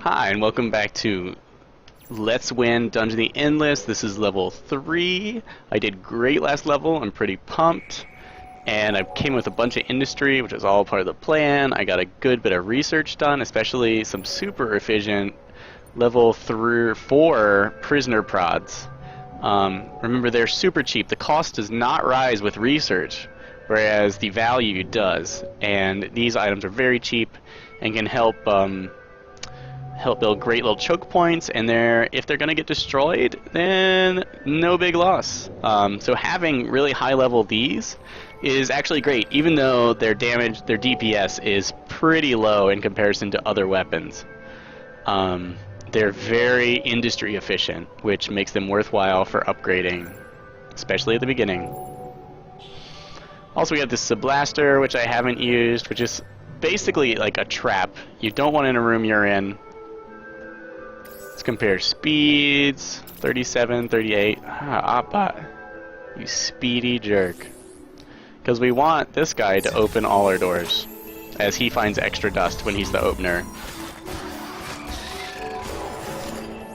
Hi, and welcome back to Let's Win Dungeon the Endless. This is level 3. I did great last level. I'm pretty pumped. And I came with a bunch of industry, which is all part of the plan. I got a good bit of research done, especially some super efficient level 3 or 4 prisoner prods. Remember, they're super cheap. The cost does not rise with research, whereas the value does. And these items are very cheap and can help build great little choke points, and if they're going to get destroyed, then no big loss. So having really high level these is actually great, even though their damage, their DPS is pretty low in comparison to other weapons. They're very industry efficient, which makes them worthwhile for upgrading, especially at the beginning. Also, we have this Subblaster, which I haven't used, which is basically like a trap. You don't want in a room you're in. Let's compare speeds. 37, 38. Oppot. You speedy jerk. Because we want this guy to open all our doors, as he finds extra dust when he's the opener.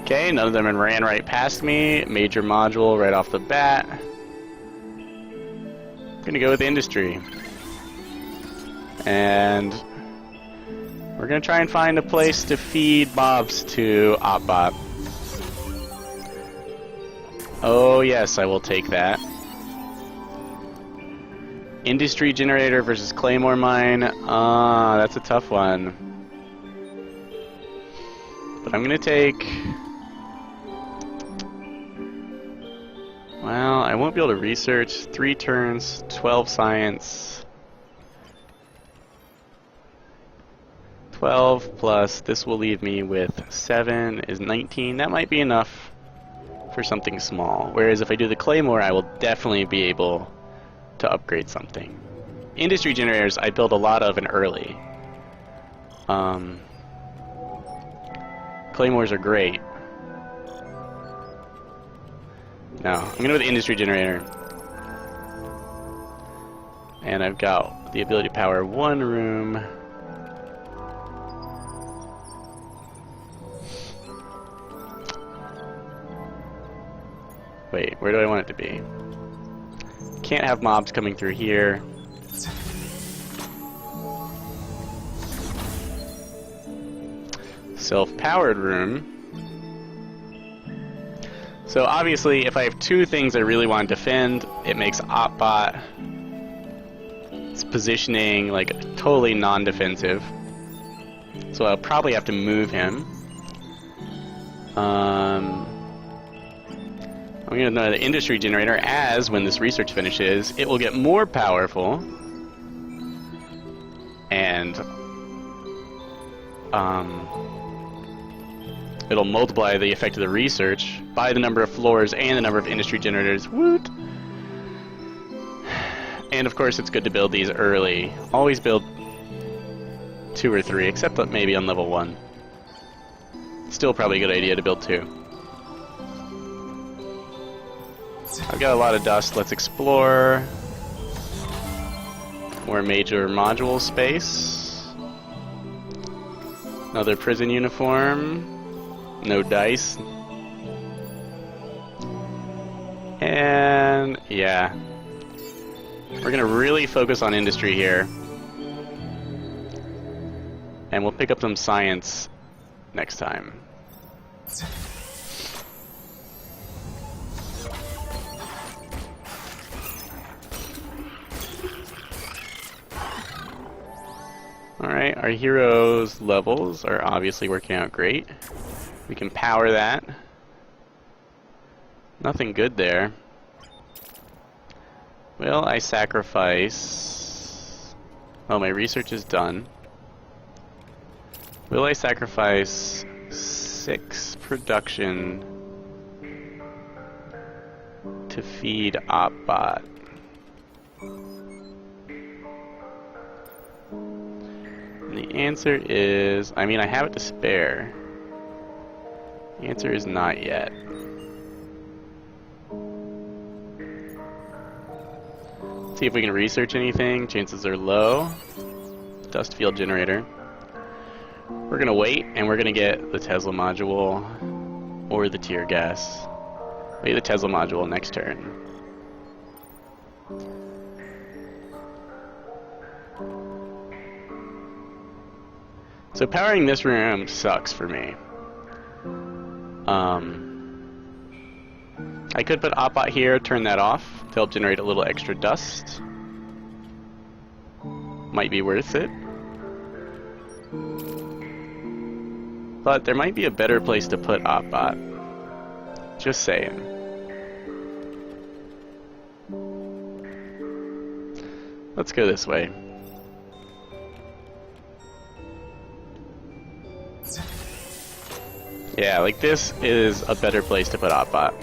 Okay, none of them ran right past me. Major module right off the bat. I'm gonna go with industry. And we're gonna try and find a place to feed mobs to Oppot. Oh yes, I will take that. Industry generator versus claymore mine. That's a tough one. But I'm gonna take... Well, I won't be able to research. 3 turns, 12 science. 12 plus, this will leave me with 7 is 19. That might be enough for something small. Whereas if I do the claymore, I will definitely be able to upgrade something. Industry generators I build a lot of in early. Claymores are great. No, I'm gonna go with the industry generator. And I've got the ability to power 1 room. Wait, where do I want it to be? Can't have mobs coming through here. Self-powered room. So obviously, if I have 2 things I really want to defend, it makes Oppot its positioning like totally non-defensive. So I'll probably have to move him. I'm going to know the industry generator, as when this research finishes, it will get more powerful. And it'll multiply the effect of the research by the number of floors and the number of industry generators. Woot! And of course, it's good to build these early. Always build 2 or 3, except maybe on level 1. Still probably a good idea to build 2. I've got a lot of dust. Let's explore more major module space. Another prison uniform. No dice. And yeah, we're gonna really focus on industry here, and we'll pick up some science next time. Alright, our heroes' levels are obviously working out great. We can power that. Nothing good there. Will I sacrifice... Oh, my research is done. Will I sacrifice 6 production to feed Oppot? And the answer is... I mean, I have it to spare. The answer is not yet. See if we can research anything. Chances are low. Dust field generator. We're gonna wait, and we're gonna get the Tesla module or the tear gas. Maybe the Tesla module next turn. So powering this room sucks for me. I could put Opbot here, turn that off to help generate a little extra dust. Might be worth it. But there might be a better place to put Opbot. Just saying. Let's go this way. Yeah, like this is a better place to put Opbot.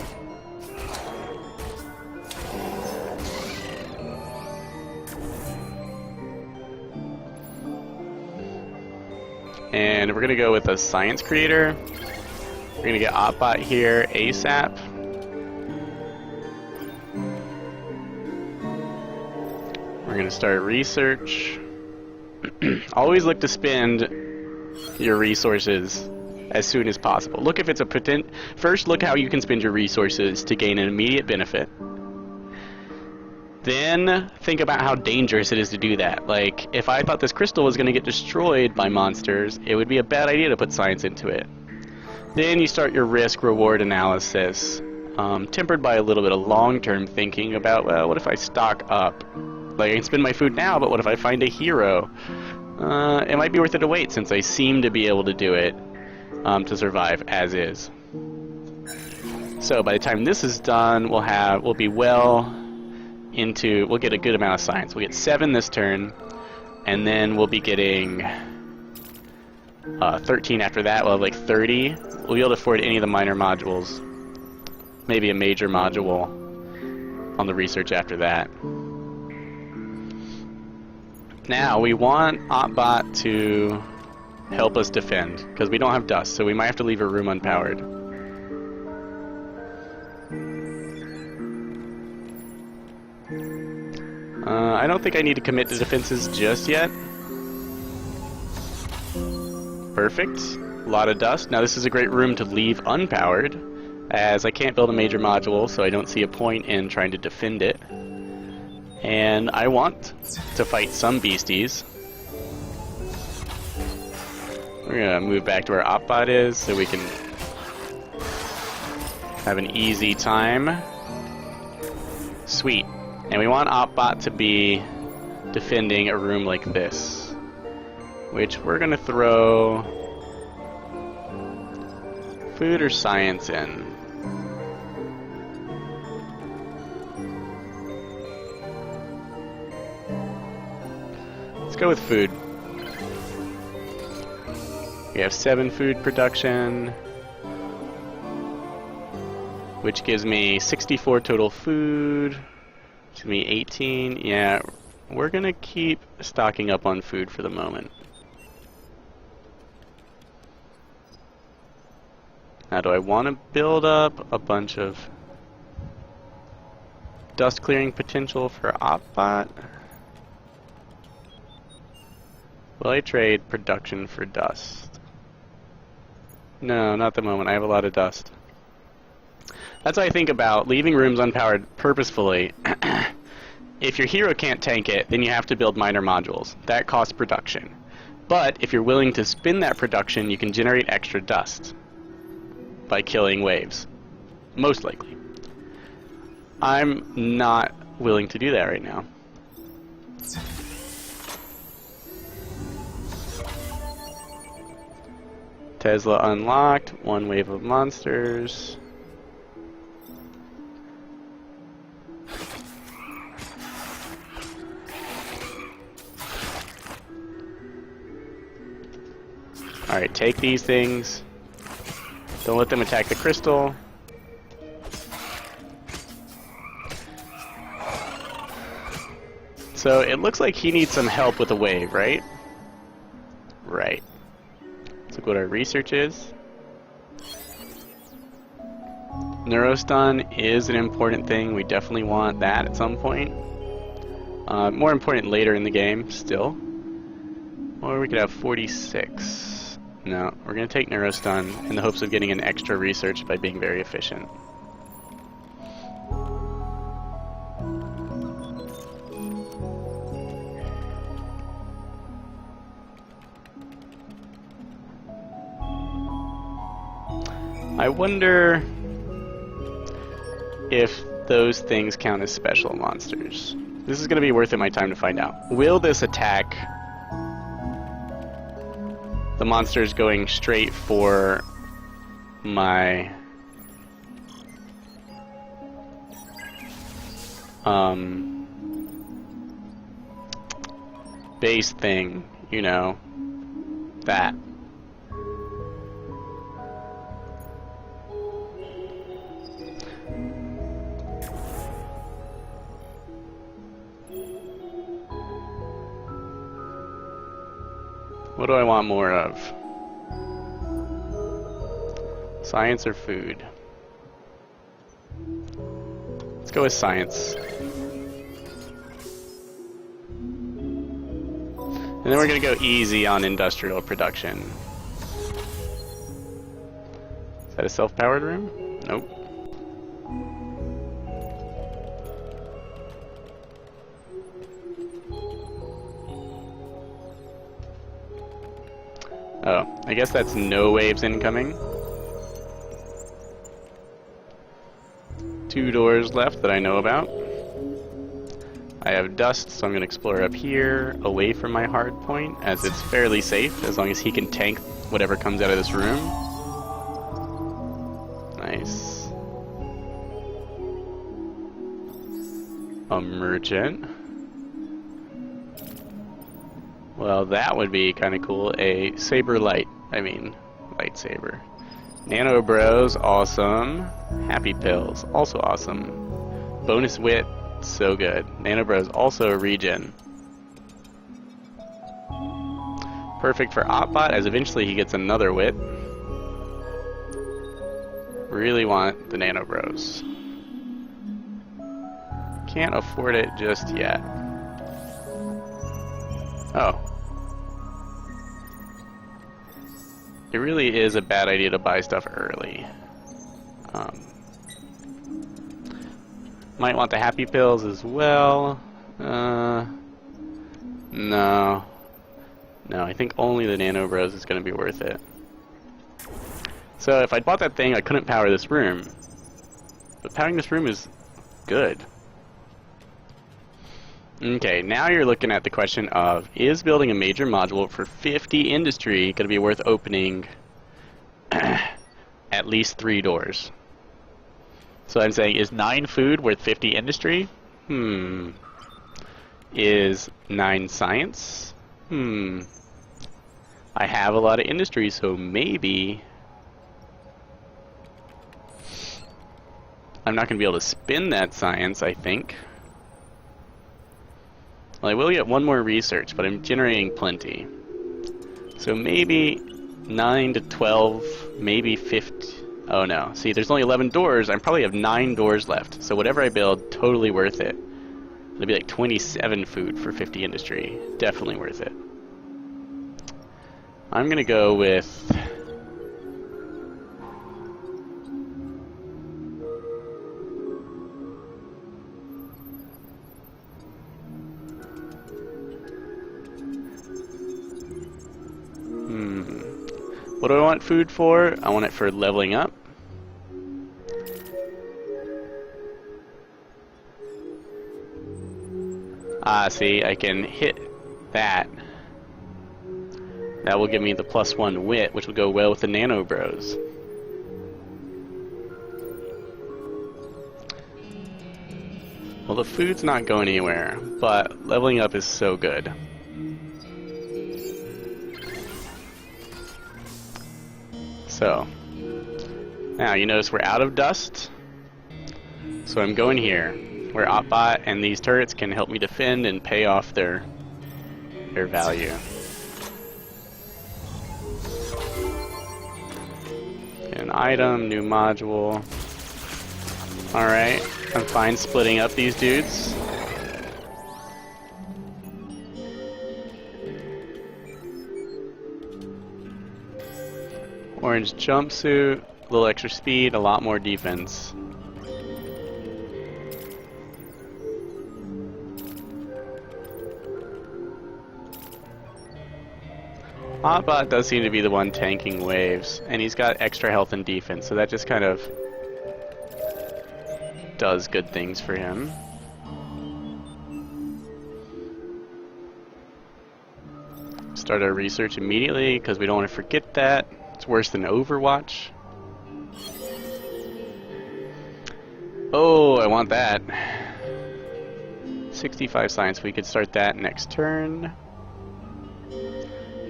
And we're gonna go with a science creator. We're gonna get Opbot here ASAP. We're gonna start research. Always look to spend your resources as soon as possible. Look if it's a first look how you can spend your resources to gain an immediate benefit. Then think about how dangerous it is to do that. Like, if I thought this crystal was going to get destroyed by monsters, it would be a bad idea to put science into it. Then you start your risk-reward analysis, tempered by a little bit of long-term thinking about, well, what if I stock up? Like, I can spend my food now, but what if I find a hero? It might be worth it to wait, since I seem to be able to do it to survive as is. So by the time this is done, we'll be well into, we'll get a good amount of science. We'll get 7 this turn, and then we'll be getting 13 after that. We'll have like 30. We'll be able to afford any of the minor modules. Maybe a major module on the research after that. Now, we want Opbot to help us defend, because we don't have dust, so we might have to leave a room unpowered. I don't think I need to commit to defenses just yet. Perfect. A lot of dust. Now this is a great room to leave unpowered, as I can't build a major module, so I don't see a point in trying to defend it. And I want to fight some beasties. We're gonna move back to where Opbot is, so we can have an easy time. Sweet. And we want Opbot to be defending a room like this, which we're gonna throw food or science in. Let's go with food. We have 7 food production, which gives me 64 total food. Gives me 18. Yeah, we're gonna keep stocking up on food for the moment. Now, do I want to build up a bunch of dust clearing potential for Opbot? Will I trade production for dust? No, not at the moment. I have a lot of dust. That's what I think about leaving rooms unpowered purposefully. If your hero can't tank it, then you have to build minor modules. That costs production. But if you're willing to spin that production, you can generate extra dust by killing waves. Most likely. I'm not willing to do that right now. Tesla unlocked. 1 wave of monsters. Alright, take these things. Don't let them attack the crystal. So it looks like he needs some help with a wave, right? Right. Let's look what our research is. Neurostun is an important thing. We definitely want that at some point. More important later in the game, still. Or we could have 46. No, we're gonna take Neurostun in the hopes of getting an extra research by being very efficient. I wonder if those things count as special monsters. This is going to be worth it my time to find out. Will this attack the monsters going straight for my base thing, you know, that. What do I want more of? Science or food? Let's go with science. And then we're going to go easy on industrial production. Is that a self-powered room? Nope. Oh, I guess that's no waves incoming. 2 doors left that I know about. I have dust, so I'm going to explore up here, away from my hard point, as it's fairly safe, as long as he can tank whatever comes out of this room. Nice. A merchant. Well, that would be kind of cool. A saber light. I mean, lightsaber. Nano Bros, awesome. Happy Pills, also awesome. Bonus Wit, so good. Nano Bros, also a regen. Perfect for Opbot, as eventually he gets another Wit. Really want the Nano Bros. Can't afford it just yet. Oh. It really is a bad idea to buy stuff early. Might want the Happy Pills as well. No. No, I think only the Nano Bros is going to be worth it. So if I'd bought that thing, I couldn't power this room. But powering this room is good. Okay, now you're looking at the question of, is building a major module for 50 industry going to be worth opening at least 3 doors? So I'm saying, is 9 food worth 50 industry? Is 9 science? I have a lot of industry, so maybe I'm not going to be able to spin that science, I think. Well, I will get 1 more research, but I'm generating plenty. So maybe 9 to 12, maybe 50. Oh no, see, there's only 11 doors. I probably have 9 doors left. So whatever I build, totally worth it. It'll be like 27 food for 50 industry. Definitely worth it. I'm gonna go with... What do I want food for? I want it for leveling up. See, I can hit that. That will give me the +1 wit, which will go well with the Nano Bros. Well, the food's not going anywhere, but leveling up is so good. So, now you notice we're out of dust, so I'm going here, where Opbot and these turrets can help me defend and pay off their value. Get an item, new module. Alright, I'm fine splitting up these dudes. Orange jumpsuit, a little extra speed, a lot more defense. Hotbot does seem to be the one tanking waves, and he's got extra health and defense, so that just kind of does good things for him. Start our research immediately, because we don't want to forget that. It's worse than Overwatch. Oh, I want that. 65 science, we could start that next turn.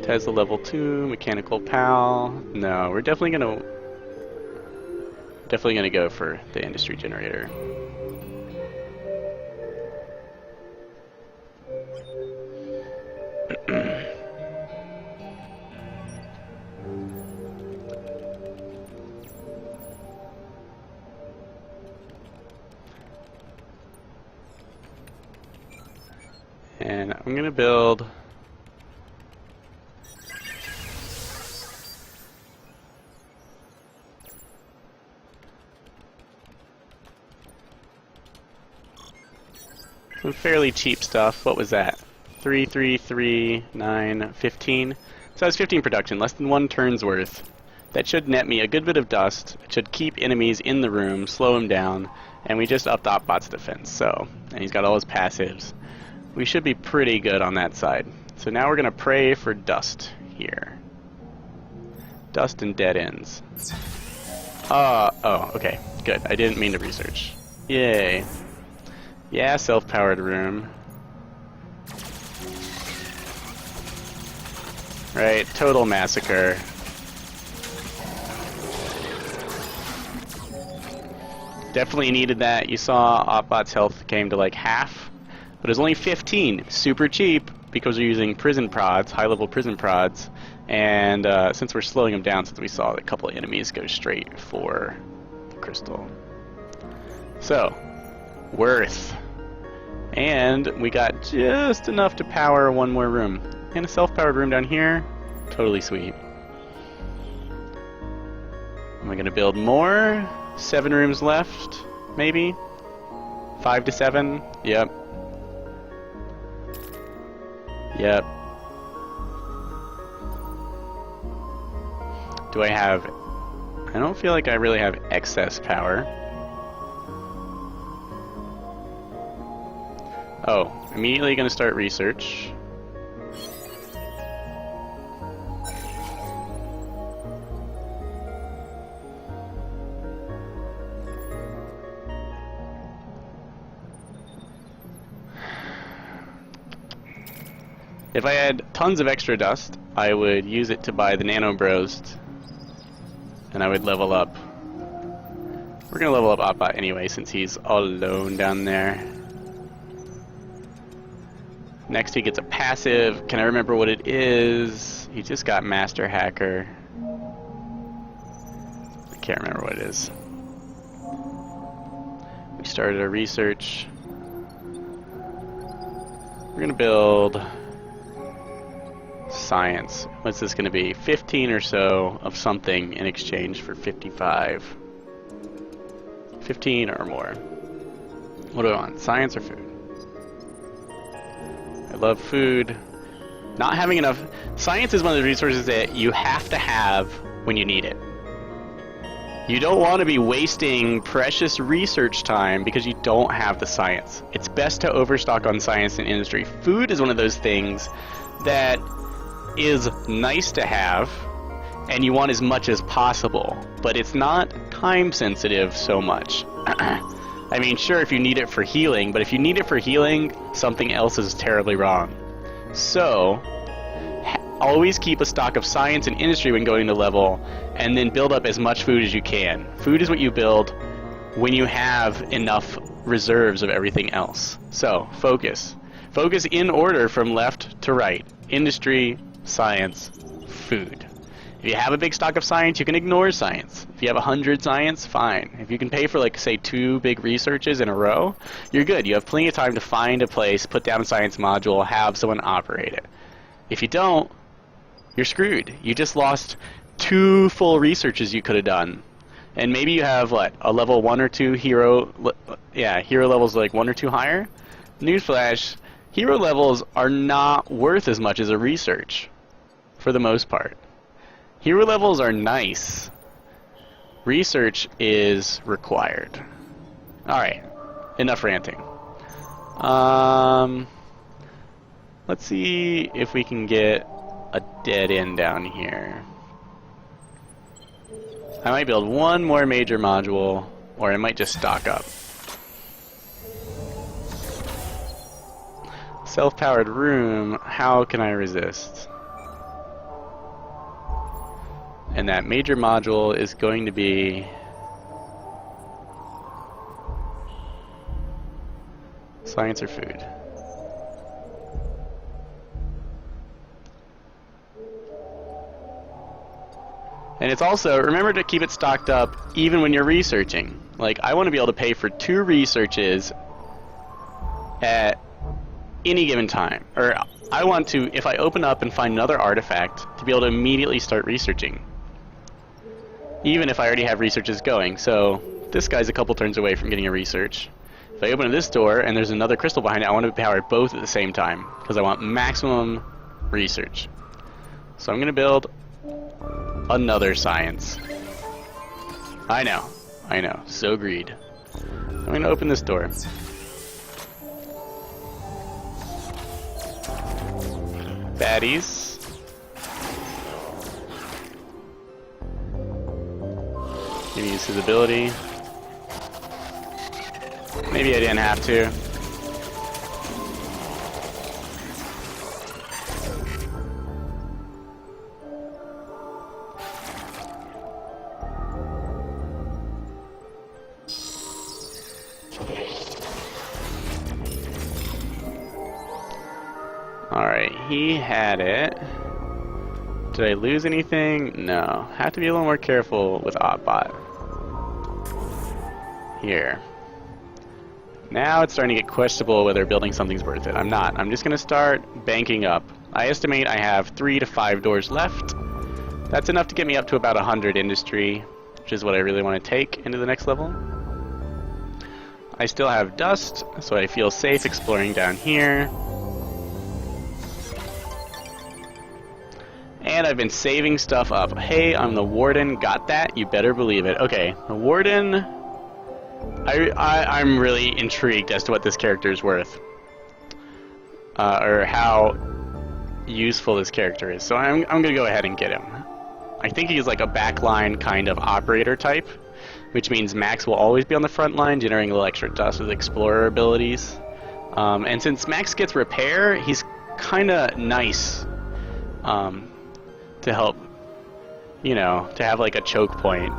Tesla level 2, mechanical pal. No, we're definitely gonna go for the industry generator. And I'm gonna build some fairly cheap stuff. What was that? 3, 3, 3, 9, 15. So that's 15 production, less than 1 turn's worth. That should net me a good bit of dust. It should keep enemies in the room, slow them down, and we just upped Opbot's defense. So, and he's got all his passives. We should be pretty good on that side. So now we're gonna pray for dust here. Dust and dead ends. Oh, okay, good. I didn't mean to research. Yay. Yeah, self-powered room. Right, total massacre. Definitely needed that. You saw Opbot's health came to like half, but it was only 15. Super cheap because we're using prison prods, high-level prison prods, and since we're slowing them down, since we saw a couple of enemies go straight for the crystal. So, worth. And we got just enough to power one more room. And a self-powered room down here. Totally sweet. Am I going to build more? 7 rooms left, maybe? 5 to 7? Yep. Yep. Do I have... I don't feel like I really have excess power. Oh, immediately going to start research. If I had tons of extra dust, I would use it to buy the Nano Bros, and I would level up. We're going to level up Opbot anyway, since he's all alone down there. Next he gets a passive. Can I remember what it is? He just got Master Hacker. I can't remember what it is. We started our research. We're gonna build science. What's this gonna be? 15 or so of something in exchange for 55. 15 or more. What do I want? Science or food? I love food. Not having enough... Science is one of the resources that you have to have when you need it. You don't want to be wasting precious research time because you don't have the science. It's best to overstock on science and industry. Food is one of those things that is nice to have, and you want as much as possible, but it's not time sensitive so much. I mean, sure, if you need it for healing, but if you need it for healing, something else is terribly wrong. So, always keep a stock of science and industry when going to level, and then build up as much food as you can. Food is what you build when you have enough reserves of everything else. So, focus. Focus in order from left to right. Industry, science, food. If you have a big stock of science, you can ignore science. If you have 100 science, fine. If you can pay for, like, say, 2 big researches in a row, you're good. You have plenty of time to find a place, put down a science module, have someone operate it. If you don't, you're screwed. You just lost 2 full researches you could have done. And maybe you have, what, a level 1 or 2 hero... Yeah, hero levels like 1 or 2 higher. Newsflash, hero levels are not worth as much as a research, for the most part. Hero levels are nice. Research is required. Alright, enough ranting. Let's see if we can get a dead end down here. I might build one more major module, or I might just stock up. Self-powered room, how can I resist? And that major module is going to be science or food. And it's also, remember to keep it stocked up even when you're researching. Like, I want to be able to pay for 2 researches at any given time. Or I want to, if I open up and find another artifact, to be able to immediately start researching. Even if I already have researches going. So, this guy's a couple turns away from getting a research. If I open this door and there's another crystal behind it, I want to power both at the same time. Because I want maximum research. So I'm going to build another science. I know, so greed. I'm going to open this door. Baddies. Maybe use his ability. Maybe I didn't have to. Alright, he had it. Did I lose anything? No. Have to be a little more careful with Oddbot. Here. Now it's starting to get questionable whether building something's worth it. I'm not. I'm just going to start banking up. I estimate I have 3 to 5 doors left. That's enough to get me up to about 100 industry, which is what I really want to take into the next level. I still have dust, so I feel safe exploring down here. And I've been saving stuff up. Hey, I'm the Warden. Got that? You better believe it. Okay, the Warden... I'm really intrigued as to what this character is worth. Or how useful this character is. So I'm going to go ahead and get him. I think he's like a backline kind of operator type, which means Max will always be on the front line, generating a little extra dust with explorer abilities. And since Max gets repair, he's kind of nice to help, you know, to have like a choke point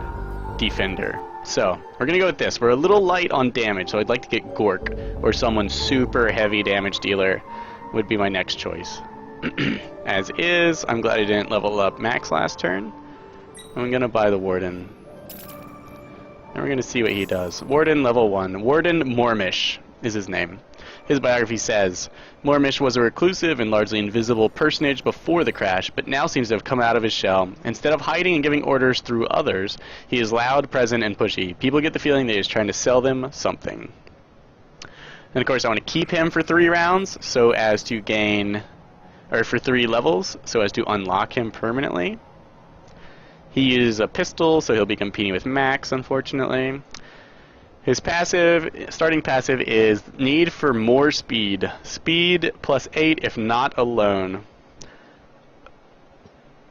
defender. So, we're going to go with this. We're a little light on damage, so I'd like to get Gork, or someone super heavy damage dealer would be my next choice. As is, I'm glad I didn't level up Max last turn. I'm going to buy the Warden. And we're going to see what he does. Warden level 1. Warden Mormish is his name. His biography says, Mormish was a reclusive and largely invisible personage before the crash, but now seems to have come out of his shell. Instead of hiding and giving orders through others, he is loud, present, and pushy. People get the feeling that he is trying to sell them something. And of course, I want to keep him for 3 rounds, so as to gain, or for 3 levels, so as to unlock him permanently. He uses a pistol, so he'll be competing with Max, unfortunately. His passive, starting passive, is need for more speed. Speed plus 8 if not alone.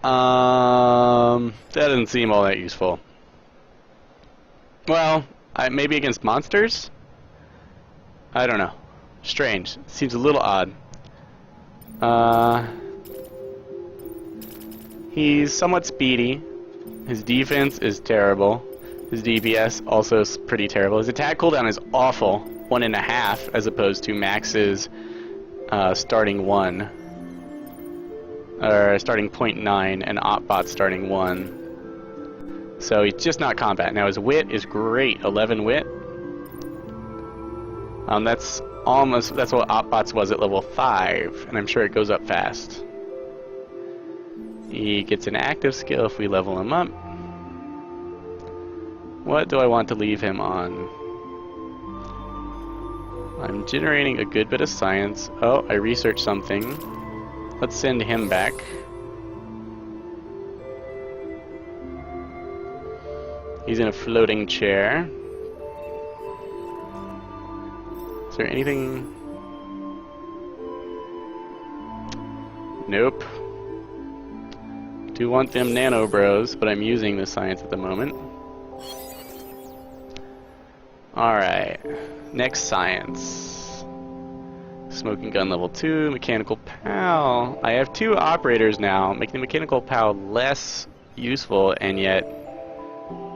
That doesn't seem all that useful. Well, maybe against monsters? I don't know. Strange. Seems a little odd. He's somewhat speedy. His defense is terrible. His DPS also is pretty terrible. His attack cooldown is awful, 1.5, as opposed to Max's starting 1, or starting 0.9, and Opbot's starting 1. So he's just not combat. Now his wit is great, 11 wit. That's what Opbot's was at level 5, and I'm sure it goes up fast. He gets an active skill if we level him up. What do I want to leave him on? I'm generating a good bit of science. Oh, I researched something. Let's send him back. He's in a floating chair. Is there anything? Nope. Do want them nano bros, but I'm using the science at the moment. Alright. Next science. Smoking gun level 2, mechanical PAL. I have 2 operators now, making the mechanical PAL less useful, and yet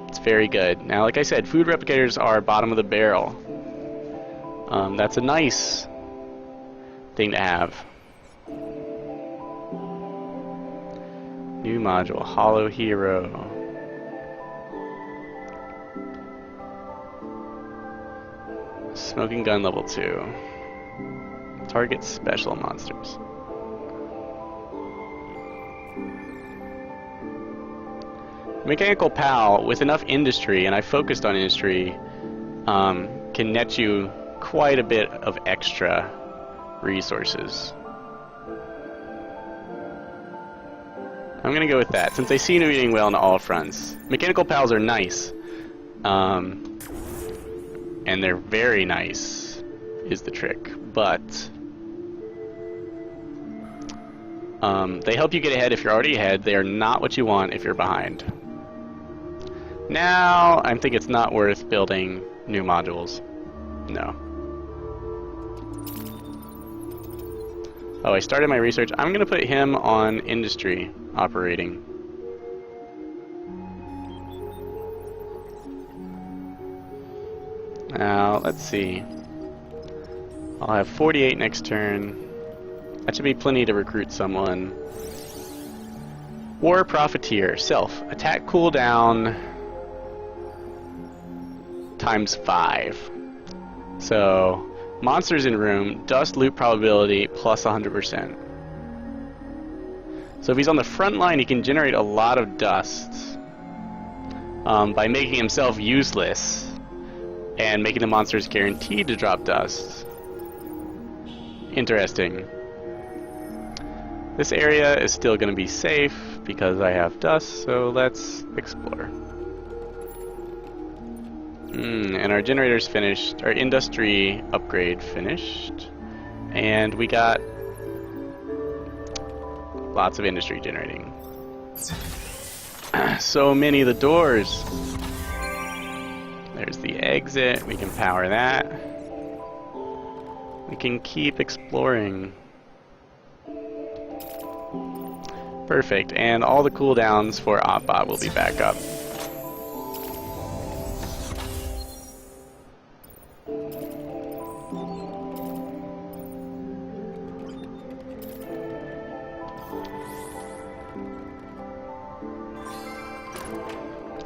it's very good. Now, like I said, food replicators are bottom of the barrel. That's a nice thing to have. New module, Hollow Hero. Smoking gun level 2. Target special monsters. Mechanical PAL, with enough industry, and I focused on industry, can net you quite a bit of extra resources. I'm going to go with that, since they seem to be doing well on all fronts. Mechanical PALs are nice. And they're very nice, is the trick. But they help you get ahead if you're already ahead. They are not what you want if you're behind. Now, I think it's not worth building new modules. No. Oh, I started my research. I'm going to put him on industry operating. Now, let's see. I'll have 48 next turn. That should be plenty to recruit someone. War Profiteer. Self. Attack cooldown times 5. So, monsters in room, dust loot probability plus 100%. So if he's on the front line, he can generate a lot of dust by making himself useless and making the monsters guaranteed to drop dust. Interesting. This area is still going to be safe because I have dust, so let's explore. And our generator's finished, our industry upgrade finished, and we got lots of industry generating. So many of the doors. There's the exit, we can power that. We can keep exploring. Perfect, and all the cooldowns for OpBot will be back up.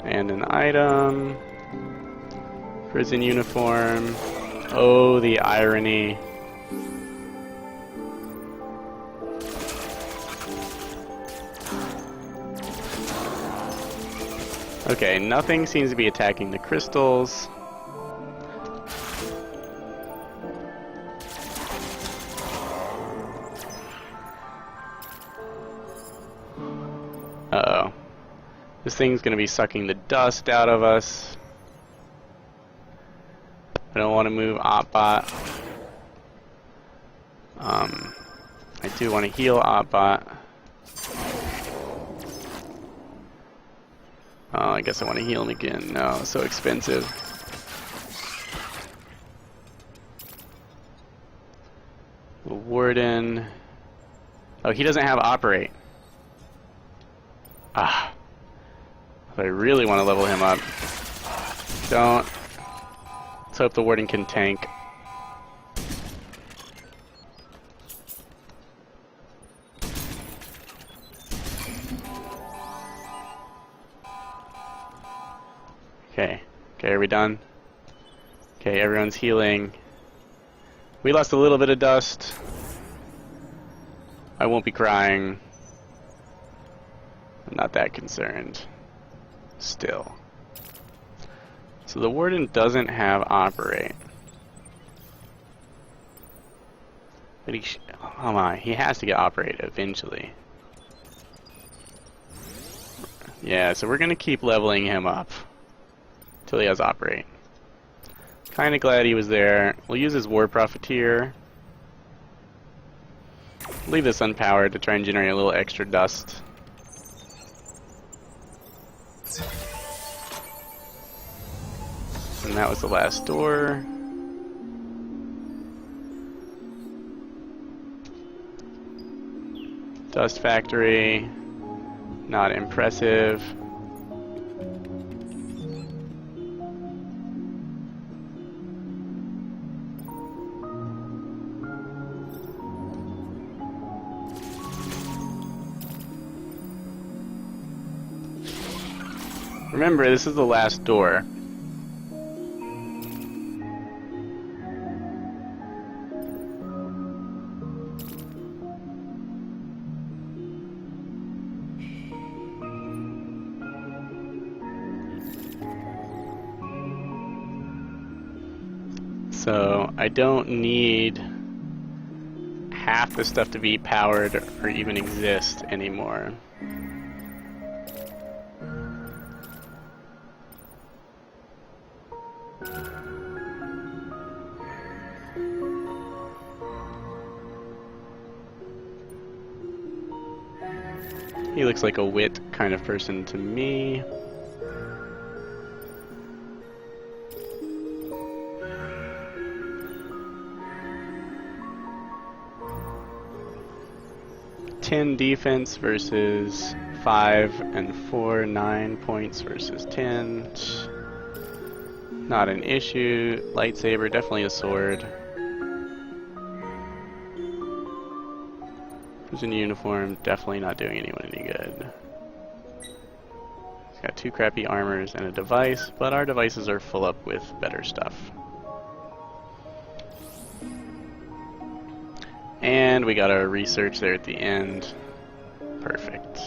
And an item. Prison uniform. Oh, the irony. Okay, nothing seems to be attacking the crystals. Uh-oh. This thing's gonna be sucking the dust out of us. I don't want to move OpBot. I do want to heal OpBot. Oh, I guess I want to heal him again. No, so expensive. The Warden. Oh, he doesn't have Operate. Ah. I really want to level him up. Don't. Let's hope the Warden can tank. Okay. Okay, are we done? Okay, everyone's healing. We lost a little bit of dust. I won't be crying. I'm not that concerned. Still. So the Warden doesn't have Operate. But oh my, he has to get Operate eventually. Yeah, so we're gonna keep leveling him up till he has Operate. Kinda glad he was there. We'll use his War Profiteer. Leave this unpowered to try and generate a little extra dust. And that was the last door. Dust Factory. Not impressive. Remember, this is the last door. So I don't need half the stuff to be powered or even exist anymore. He looks like a wit kind of person to me. "10 defense versus 5 and 4, 9 points versus 10. Not an issue. Lightsaber, definitely a sword. Prison uniform, definitely not doing anyone any good. He's got 2 crappy armors and a device, but our devices are full up with better stuff. And we got our research there at the end. Perfect.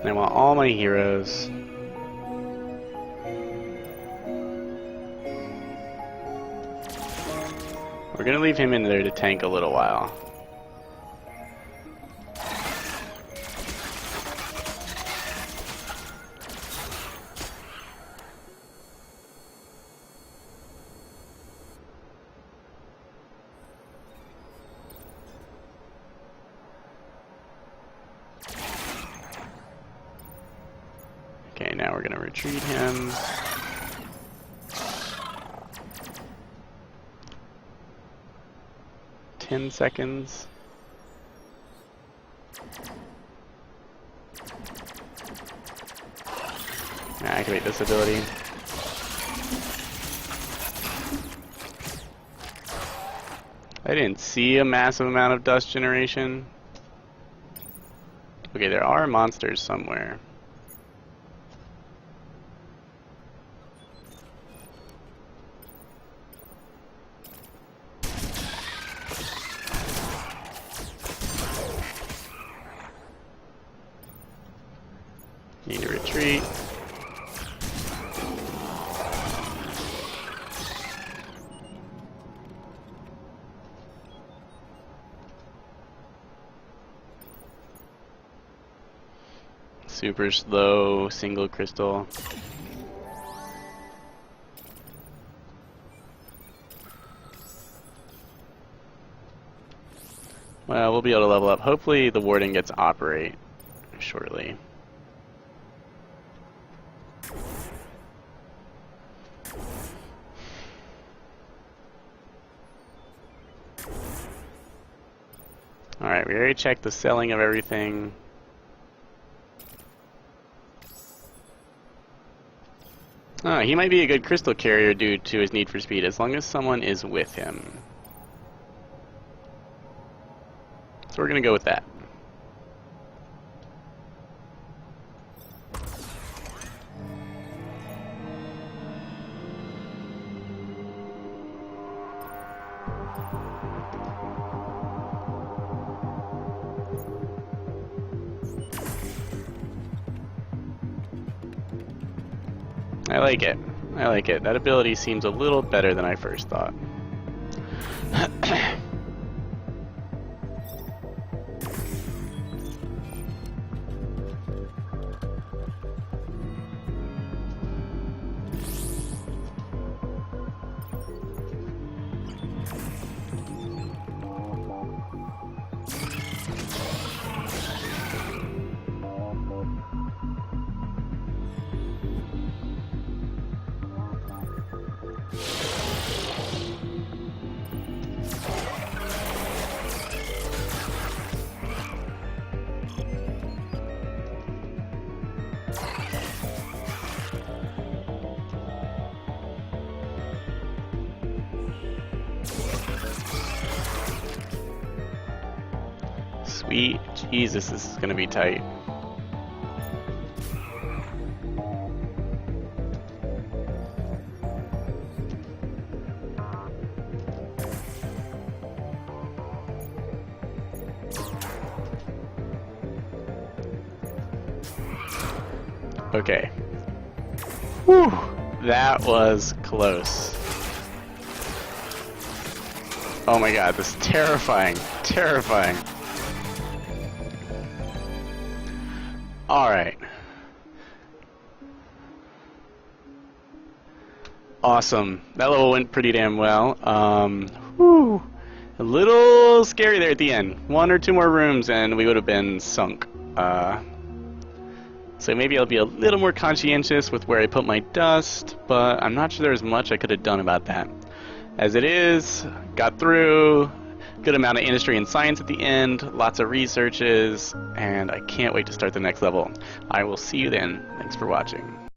And I want all my heroes. We're gonna leave him in there to tank a little while. Okay, now we're gonna retreat him. Seconds. Activate this ability. I didn't see a massive amount of dust generation. Okay, there are monsters somewhere. Need to retreat. Super slow, single crystal. Well, we'll be able to level up. Hopefully the Warden gets Operate shortly. Alright, we already checked the selling of everything. He might be a good crystal carrier due to his need for speed, as long as someone is with him. So we're gonna go with that. I like it. I like it. That ability seems a little better than I first thought. Sweet Jesus, this is gonna be tight. Okay. Whew, that was close. Oh my god, this is terrifying. Terrifying. Alright. Awesome. That level went pretty damn well. Whew. A little scary there at the end. 1 or 2 more rooms and we would have been sunk. So maybe I'll be a little more conscientious with where I put my dust, but I'm not sure there's much I could have done about that. As it is, got through, good amount of industry and science at the end, lots of researches, and I can't wait to start the next level. I will see you then. Thanks for watching.